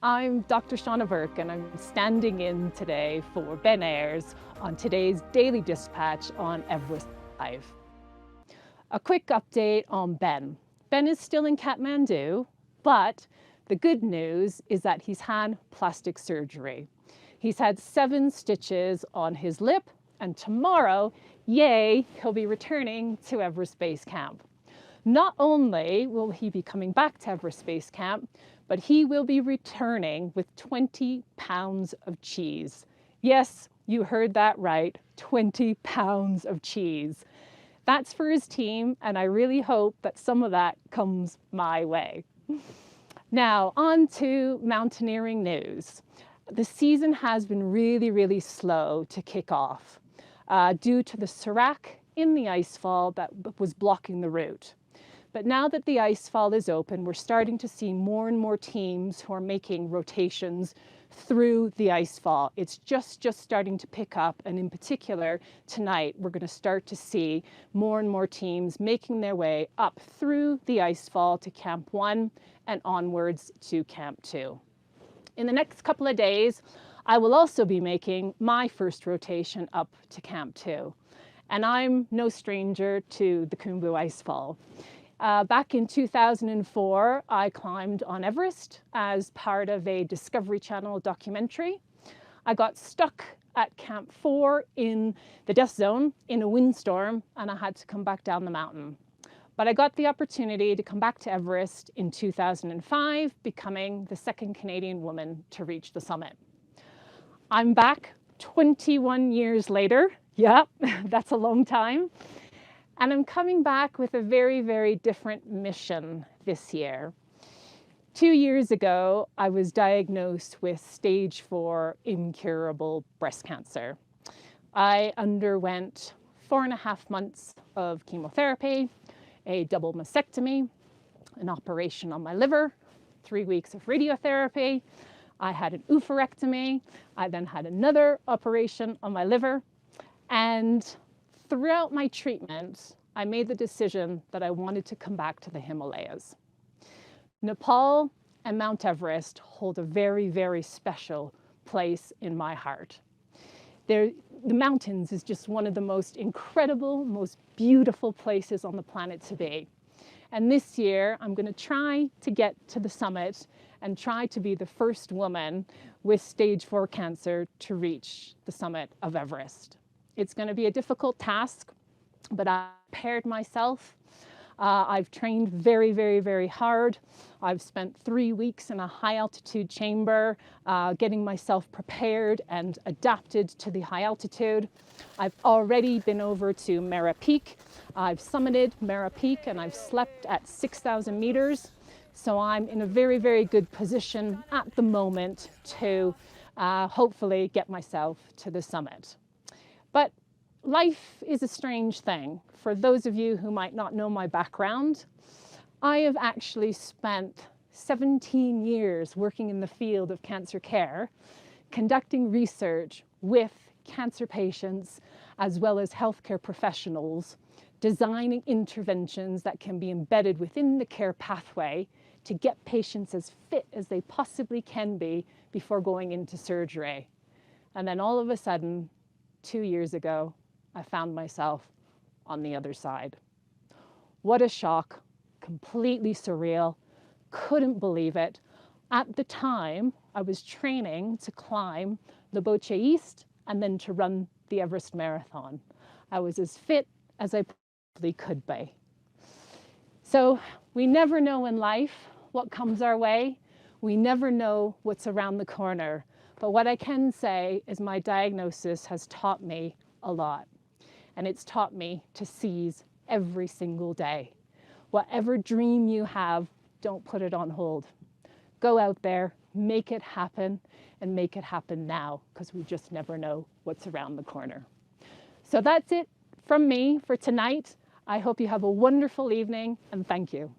I'm Dr. Shaunna Burke and I'm standing in today for Ben Ayres on today's Daily Dispatch on Everest Live. A quick update on Ben. Ben is still in Kathmandu, but the good news is that he's had plastic surgery. He's had 7 stitches on his lip, and tomorrow, yay, he'll be returning to Everest Base Camp. Not only will he be coming back to Everest Base Camp, but he will be returning with 20 pounds of cheese. Yes, you heard that right, 20 pounds of cheese. That's for his team, and I really hope that some of that comes my way. Now, on to mountaineering news. The season has been really slow to kick off due to the serac in the icefall that was blocking the route. But now that the icefall is open, we're starting to see more and more teams who are making rotations through the icefall. It's just starting to pick up, and in particular, tonight, we're going to start to see more and more teams making their way up through the icefall to Camp 1 and onwards to Camp 2. In the next couple of days, I will also be making my first rotation up to Camp 2. And I'm no stranger to the Khumbu Icefall. Back in 2004, I climbed on Everest as part of a Discovery Channel documentary. I got stuck at Camp 4 in the death zone in a windstorm, and I had to come back down the mountain. But I got the opportunity to come back to Everest in 2005, becoming the second Canadian woman to reach the summit. I'm back 21 years later. Yeah, that's a long time. And I'm coming back with a very different mission this year. 2 years ago, I was diagnosed with stage 4 incurable breast cancer. I underwent 4.5 months of chemotherapy, a double mastectomy, an operation on my liver, 3 weeks of radiotherapy. I had an oophorectomy. I then had another operation on my liver. And throughout my treatment, I made the decision that I wanted to come back to the Himalayas. Nepal and Mount Everest hold a very special place in my heart. The mountains is just one of the most incredible, most beautiful places on the planet to be. And this year, I'm going to try to get to the summit and try to be the first woman with stage 4 cancer to reach the summit of Everest. It's going to be a difficult task, but I prepared myself. I've trained very hard. I've spent 3 weeks in a high altitude chamber, getting myself prepared and adapted to the high altitude. I've already been over to Mera Peak. I've summited Mera Peak and I've slept at 6,000 meters. So I'm in a very good position at the moment to hopefully get myself to the summit. But life is a strange thing. For those of you who might not know my background, I have actually spent 17 years working in the field of cancer care, conducting research with cancer patients as well as healthcare professionals, designing interventions that can be embedded within the care pathway to get patients as fit as they possibly can be before going into surgery. And then all of a sudden, 2 years ago, I found myself on the other side. What a shock, completely surreal, couldn't believe it. At the time, I was training to climb Leboche East and then to run the Everest Marathon. I was as fit as I possibly could be. So we never know in life what comes our way. We never know what's around the corner. But what I can say is my diagnosis has taught me a lot. And it's taught me to seize every single day. Whatever dream you have, don't put it on hold. Go out there, make it happen, and make it happen now, because we just never know what's around the corner. So that's it from me for tonight. I hope you have a wonderful evening, and thank you.